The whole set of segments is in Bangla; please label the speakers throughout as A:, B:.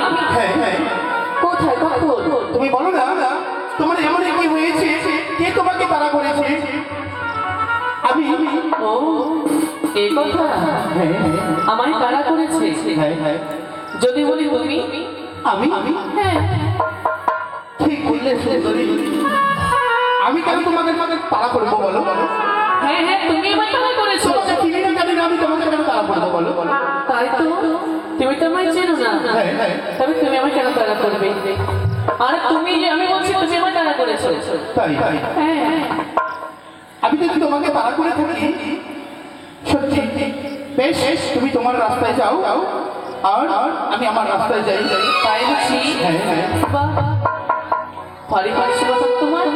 A: আমি
B: হ্যাঁ হ্যাঁ
A: কোথায় কখন?
B: তুমি বলো না তোমার এমন কি হয়েছে, কে তোমাকে তাড়া করেছে? আমি।
A: ও এই কথা।
B: হ্যাঁ
A: আমায় তাড়া করেছে।
B: হ্যাঁ হ্যাঁ
A: যদি বলি তুমি?
B: আমি।
A: হ্যাঁ
B: ঠিক বললে সুন্দরী। আমি কেন তোমাকে তাড়া করবো বলো?
A: হ্যাঁ হ্যাঁ তুমি আমায় তাড়া করেছো।
B: তোমাকে চিনি না জানি না, আমি তোমাকে কেন তাড়া করবো বলো?
A: তাই তো, তুমি তো আমায় চেনো না।
B: হ্যাঁ হ্যাঁ
A: তবে তুমি আমায় কেন তাড়া করবে? আর তুমি যে আমি বলছি তুমি আমায় তাড়া করেছো।
B: তাই
A: হ্যাঁ
B: আমি যদি তোমাকে তাড়া করে থাকি সত্যি, বেশ তুমি তোমার রাস্তায় যাও আর আমি আমার রাস্তায় যাই।
A: তাই বলছি।
B: হ্যাঁ হ্যাঁ
A: বাহ ভারী পারিশ্রমিক তোমার।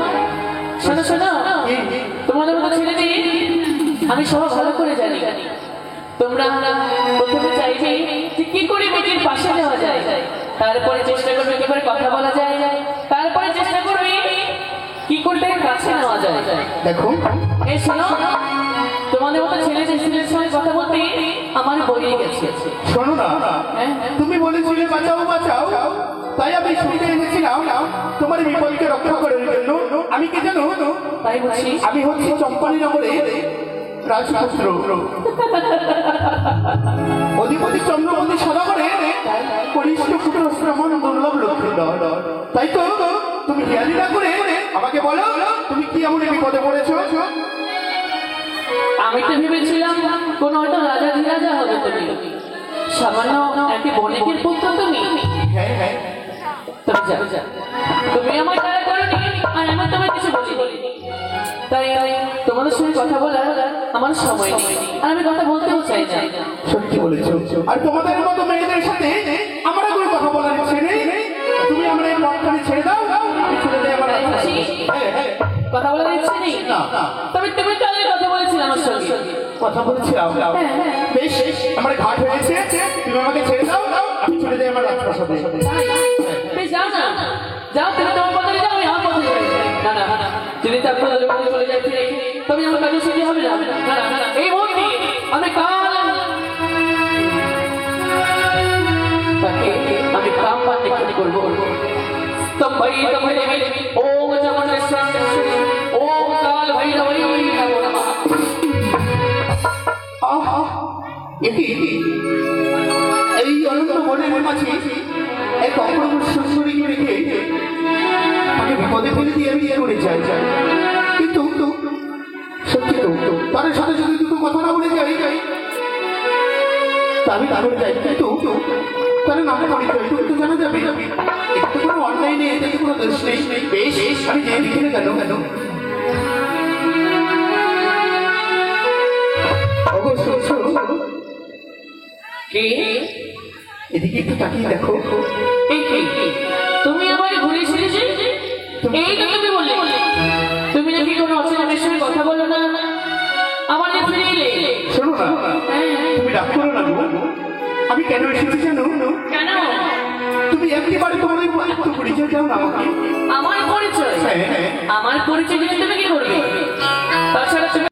A: শোনো শোনো, তোমাদের মতো ছেলেদের আমি সব ভালো করে জানি। তোমরা প্রথমে চাইবে যে কি করে মেয়েটির পাশে যাওয়া যায়, তারপরে চেষ্টা করবে কি করে কথা বলা যায়, তারপরে চেষ্টা করবে কি করে তাকে কাছে নেওয়া যায়।
B: দেখো
A: এই শোনো, তোমাদের মতো ছেলেদের ছেলের সঙ্গে কথা বলতে আমার বইয়ে গেছে।
B: শোনো না, তুমি বলেছিলে বাঁচাও বাঁচাও, তাই আমি শুনতে এনেছিলাম তোমার বিপদকে রক্ষা করার জন্য। আমি কি জানো?
A: তাই বলছি।
B: আমি হচ্ছি চম্পালী নগরে রাজপুত্র, অধিপতি চন্দ্রপতি সদাগরে কনিষ্ঠ পুত্র শ্রমণ দুর্লভ লক্ষ্মীধর। তাই তো তুমি হেয়ালি না করে আমাকে বলো তুমি কি এমন বিপদে পড়েছো?
A: আমি তো ভেবেছিলাম কোন হয়তো রাজা ধীরাজা হবে তুমি, সামান্য একটি বণিকের পুত্র তুমি।
B: হ্যাঁ হ্যাঁ
A: তবে যা, তুমি আমার তারা করনি আর আমার তোমায় কিছু বলিনি। তাই তোমাদের সঙ্গে কথা বলার আমার সময় নেই, আর আমি কথা বলতেও চাই না।
B: সত্যি বলেছো। আর তোমাদের মতো মেয়েদের সাথে আমার কোনো কথা বলার ইচ্ছে নেই। তুমি আমার এই পথখানে ছেড়ে দাও, আমি চলে যাই আমার রাস্তায়। হ্যাঁ হ্যাঁ
A: কথা বলার ইচ্ছে নেই?
B: না
A: তবে তুমি তো আগে কথা বলেছিলে আমার সঙ্গে।
B: কথা বলছিলাম। বেশ আমার ঘাট হয়েছে, তুমি আমাকে ছেড়ে দাও, আমি চলে যাই আমার রাজপ্রাসাদে।
A: বেশ যাও না, যাও তুমি তোমার পথে যাও, আমি আমার পথে যাই। না না না, যদি তার পথে চলে যাচ্ছি তবে আমার কাজে সেটি হবে না। না না, এই মুহূর্তে আমি আমি কাম বাদ দেখতে করবো। তম্বাই তম্বাই দেবী ওম চামুণ্ডেশ্বর ওম কাল ভৈরবী নমো নমঃ।
B: এই অনন্ত বনের মাঝে এক অপূর্ব সুন্দরীকে রেখে তাকে বিপদে ফেলে দিয়ে আমি করে যাই। কিন্তু সত্যি তো তার সাথে যদি দুটো কথা না বলে যাই তা আমি তাহলে যাই, কিন্তু তার নামে পরিচয় একটু জানা যাবে। একটু কোনো অন্যায় নেই, এতে কোনো দোষ নেই। বেশ আমি যে দিকে কেন কেন এদিকে একটু তাকিয়ে দেখো।
A: তুমি আমায় ঘুরে এসেছি, এই তো তুমি বললে তুমি নাকি কোনো অচেনা মেয়ের সঙ্গে কথা বলো না, আমার ফিরে এলে।
B: শোনো না, তুমি রাগ করো না গো। আমি কেন এসেছি জানো?
A: কেন?
B: তুমি একেবারে তোমার একটু পরিচয় দাও না আমাকে।
A: আমার পরিচয়?
B: হ্যাঁ
A: আমার পরিচয় দিলে তুমি কি করবে? তাছাড়া তুমি